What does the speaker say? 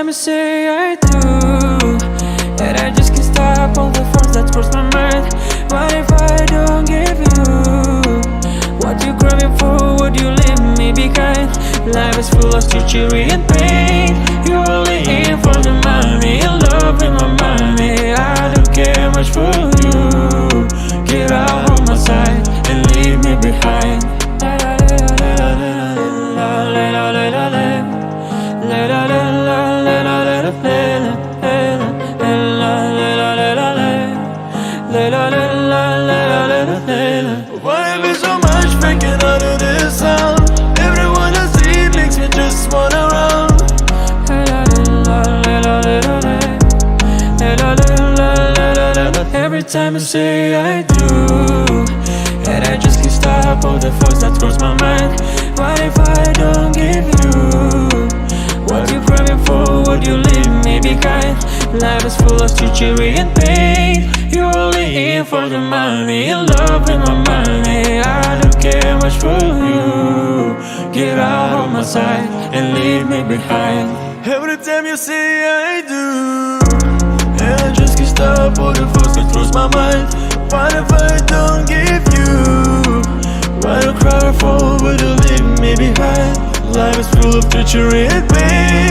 time you say I do, and I just can't stop all the thoughts that cross my mind. What if I don't give you what you craving for? Would you leave me behind? Life is full of treachery and pain. You're only in for the money, in love with my money. I don't care much for you. Get out of my sight and leave me behind. Why be so much freaking out of this sound? Everyone I see makes me just wanna run. Every time you say I do, and I just can't stop all the thoughts that cross my mind. What if I don't give you what you craving for? Would you leave me behind? Life is full of treachery and pain. You're only in for the money, in love with my money. I don't care much for you. Get out of my sight and leave me behind. Every time you say I do, and I just can't stop all the thoughts that cross my mind. What if I don't give you what you cry for? Would you leave me behind? Life is full of treachery and pain.